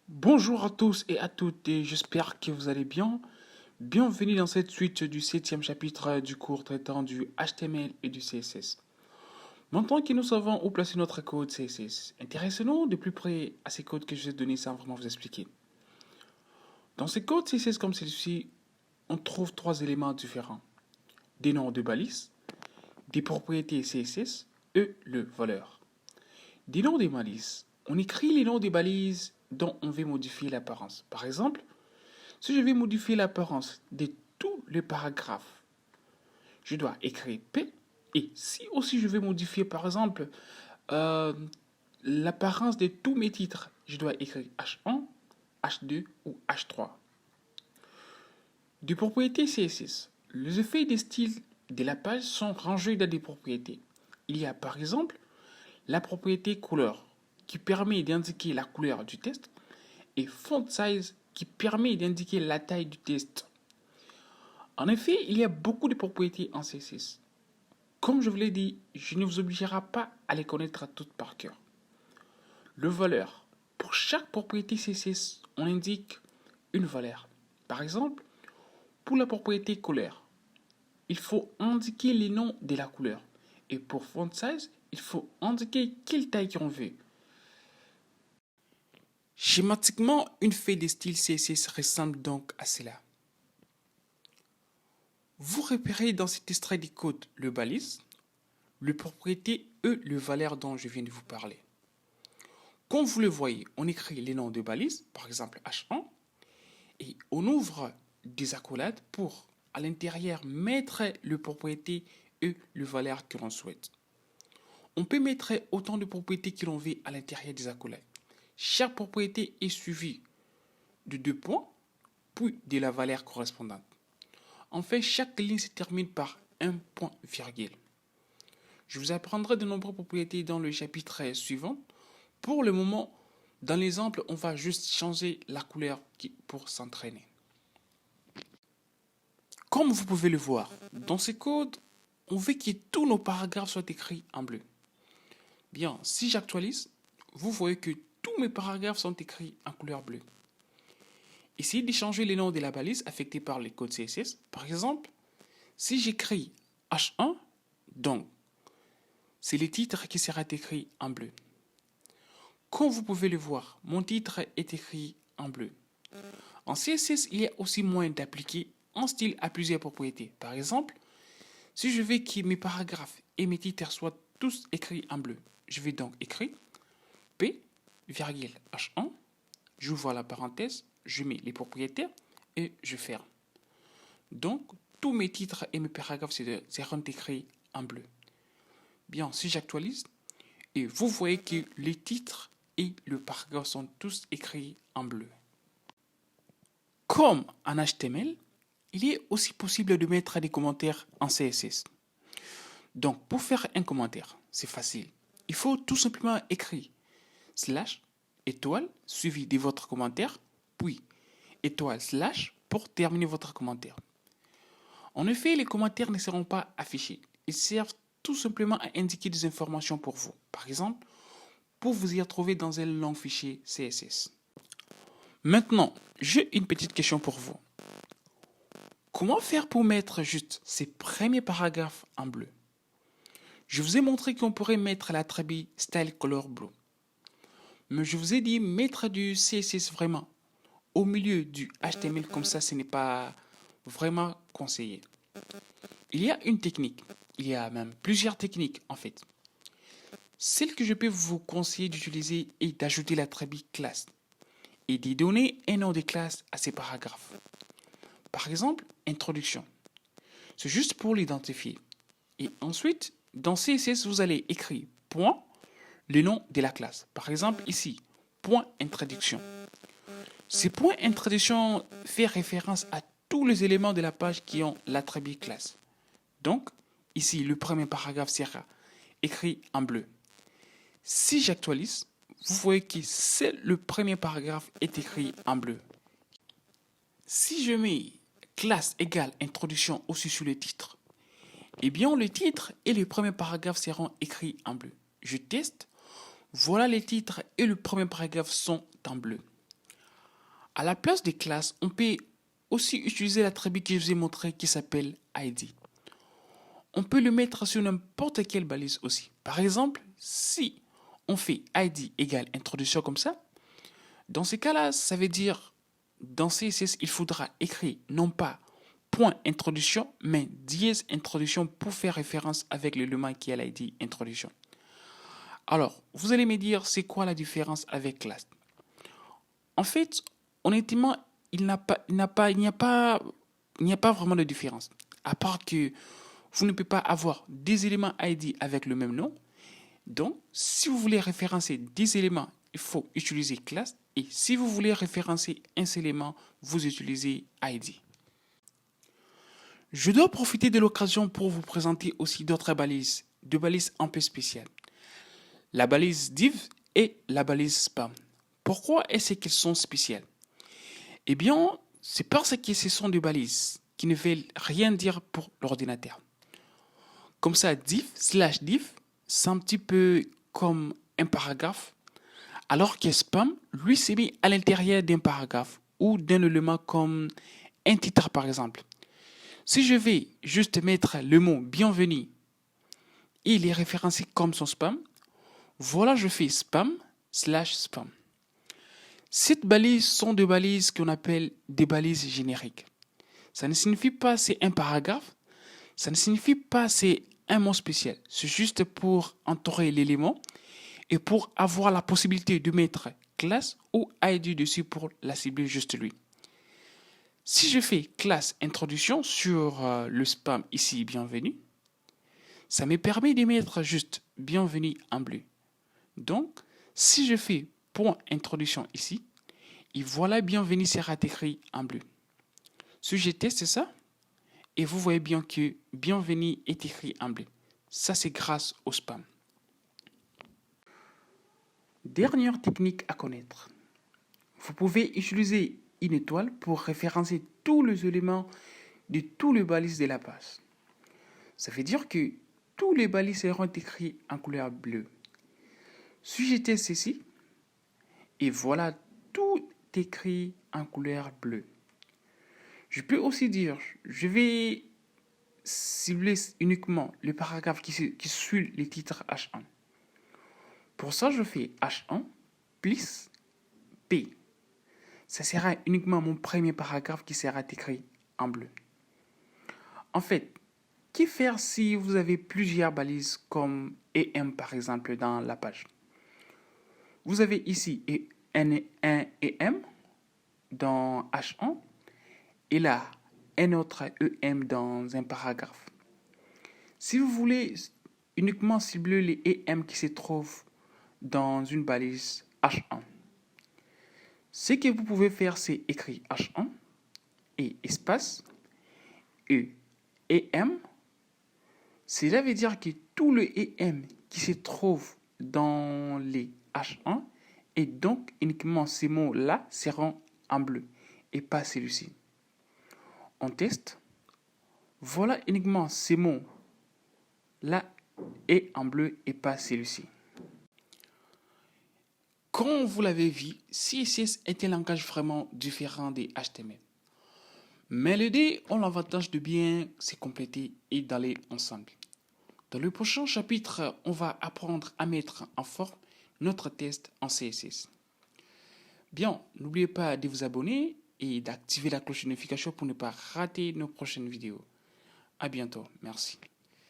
Bonjour à tous et à toutes et j'espère que vous allez bien. Bienvenue dans cette suite du septième chapitre du cours traitant du HTML et du CSS. Maintenant que nous savons où placer notre code CSS, intéressons-nous de plus près à ces codes que je vais donner sans vraiment vous expliquer. Dans ces codes CSS comme celui-ci, on trouve trois éléments différents. Des noms de balises, des propriétés CSS et le valeur. Des noms des balises. On écrit les noms des balises dont on veut modifier l'apparence. Par exemple, si je vais modifier l'apparence de tous les paragraphes, je dois écrire P. Et si aussi je vais modifier, par exemple, euh, l'apparence de tous mes titres, je dois écrire H1, H2 ou H3. Des propriétés CSS. Les effets des styles de la page sont rangés dans des propriétés. Il y a par exemple la propriété couleur qui permet d'indiquer la couleur du texte et font size qui permet d'indiquer la taille du texte. En effet, il y a beaucoup de propriétés en CSS. Comme je vous l'ai dit, je ne vous obligerai pas à les connaître toutes par cœur. Le valeur. Pour chaque propriété CSS, on indique une valeur. Par exemple, pour la propriété couleur, il faut indiquer les noms de la couleur. Et pour font size, il faut indiquer quelle taille qu'on veut. Schématiquement, une feuille de style CSS ressemble donc à cela. Vous repérez dans cet extrait du code le balise, le propriété et le valeur dont je viens de vous parler. Comme vous le voyez, on écrit les noms de balises, par exemple H1, et on ouvre des accolades pour, à l'intérieur, mettre le propriété et le valeur que l'on souhaite. On peut mettre autant de propriétés que l'on veut à l'intérieur des accolades. Chaque propriété est suivie de 2 points, puis de la valeur correspondante. En fait, chaque ligne se termine par un point virgule. Je vous apprendrai de nombreuses propriétés dans le chapitre suivant. Pour le moment, dans l'exemple, on va juste changer la couleur pour s'entraîner. Comme vous pouvez le voir, dans ce code, on veut que tous nos paragraphes soient écrits en bleu. Bien, si j'actualise, vous voyez que tous mes paragraphes sont écrits en couleur bleue. Essayez de changer les noms de la balise affectés par les codes CSS. Par exemple, si j'écris H1, donc c'est le titre qui sera écrit en bleu. Comme vous pouvez le voir, mon titre est écrit en bleu. En CSS, il y a aussi moyen d'appliquer un style à plusieurs propriétés. Par exemple, si je veux que mes paragraphes et mes titres soient tous écrits en bleu, je vais donc écrire P, H1, j'ouvre la parenthèse, je mets les propriétaires et je ferme. Donc, tous mes titres et mes paragraphes seront écrits en bleu. Bien, si j'actualise, et vous voyez que les titres et le paragraphe sont tous écrits en bleu. Comme en HTML, il est aussi possible de mettre des commentaires en CSS. Donc, pour faire un commentaire, c'est facile. Il faut tout simplement écrire /étoile suivi de votre commentaire, puis étoile / pour terminer votre commentaire. En effet, les commentaires ne seront pas affichés. Ils servent tout simplement à indiquer des informations pour vous. Par exemple, pour vous y retrouver dans un long fichier CSS. Maintenant, j'ai une petite question pour vous. Comment faire pour mettre juste ces premiers paragraphes en bleu? Je vous ai montré qu'on pourrait mettre l'attribut Style Color Blue. Mais je vous ai dit mettre du CSS vraiment au milieu du HTML comme ça, ce n'est pas vraiment conseillé. Il y a une technique, il y a même plusieurs techniques en fait. Celle que je peux vous conseiller d'utiliser est d'ajouter l'attribut classe et d'y donner un nom de classe à ces paragraphes. Par exemple, introduction. C'est juste pour l'identifier. Et ensuite, dans CSS, vous allez écrire point, le nom de la classe. Par exemple, ici, point introduction. Ce point introduction fait référence à tous les éléments de la page qui ont l'attribut classe. Donc, ici, le premier paragraphe sera écrit en bleu. Si j'actualise, vous voyez que seul le premier paragraphe est écrit en bleu. Si je mets classe égale introduction aussi sur le titre, eh bien le titre et le premier paragraphe seront écrits en bleu. Je teste. Voilà les titres et le premier paragraphe sont en bleu. À la place des classes, on peut aussi utiliser l'attribut que je vous ai montré qui s'appelle ID. On peut le mettre sur n'importe quelle balise aussi. Par exemple, si on fait ID égale introduction comme ça, dans ces cas-là, ça veut dire dans CSS, il faudra écrire non pas point introduction, mais dièse introduction pour faire référence avec l'élément qui est l'ID introduction. Alors, vous allez me dire, c'est quoi la différence avec class? En fait, honnêtement, il n'y a pas vraiment de différence. À part que vous ne pouvez pas avoir des éléments ID avec le même nom. Donc, si vous voulez référencer des éléments, il faut utiliser class. Et si vous voulez référencer un élément, vous utilisez ID. Je dois profiter de l'occasion pour vous présenter aussi d'autres balises, deux balises un peu spéciales. La balise div et la balise spam. Pourquoi est-ce qu'elles sont spéciales? Eh bien, c'est parce que ce sont des balises qui ne veulent rien dire pour l'ordinateur. Comme ça, div/div, c'est un petit peu comme un paragraphe, alors que spam, lui, s'est mis à l'intérieur d'un paragraphe ou d'un élément comme un titre, par exemple. Si je vais juste mettre le mot bienvenue et il est référencé comme son spam, voilà, je fais spam/spam. Ces balises sont des balises qu'on appelle des balises génériques. Ça ne signifie pas c'est un paragraphe, ça ne signifie pas c'est un mot spécial. C'est juste pour entourer l'élément et pour avoir la possibilité de mettre classe ou ID dessus pour la cibler juste lui. Si je fais classe introduction sur le spam ici, bienvenue, ça me permet de mettre juste bienvenue en bleu. Donc, si je fais point introduction ici, et voilà bienvenue sera écrit en bleu. Si je teste ça, et vous voyez bien que bienvenue est écrit en bleu. Ça, c'est grâce au spam. Dernière technique à connaître. Vous pouvez utiliser une étoile pour référencer tous les éléments de tous les balises de la page. Ça veut dire que tous les balises seront écrits en couleur bleue. Si je teste ici, et voilà tout écrit en couleur bleue. Je peux aussi dire, je vais cibler uniquement le paragraphe qui suit le titre H1. Pour ça, je fais H1 plus P. Ça sera uniquement mon premier paragraphe qui sera écrit en bleu. En fait, que faire si vous avez plusieurs balises comme EM par exemple dans la page? Vous avez ici un EM dans H1 et là un autre EM dans un paragraphe. Si vous voulez uniquement cibler les EM qui se trouvent dans une balise H1, ce que vous pouvez faire, c'est écrire H1 et espace EM. Cela veut dire que tous les EM qui se trouvent dans les H1 et donc uniquement ces mots-là seront en bleu et pas celui-ci. On teste. Voilà uniquement ces mots-là est en bleu et pas celui-ci. Comme vous l'avez vu, CSS est un langage vraiment différent des HTML. Mais les deux ont l'avantage de bien se compléter et d'aller ensemble. Dans le prochain chapitre, on va apprendre à mettre en forme notre test en CSS. Bien, n'oubliez pas de vous abonner et d'activer la cloche de notification pour ne pas rater nos prochaines vidéos. À bientôt. Merci.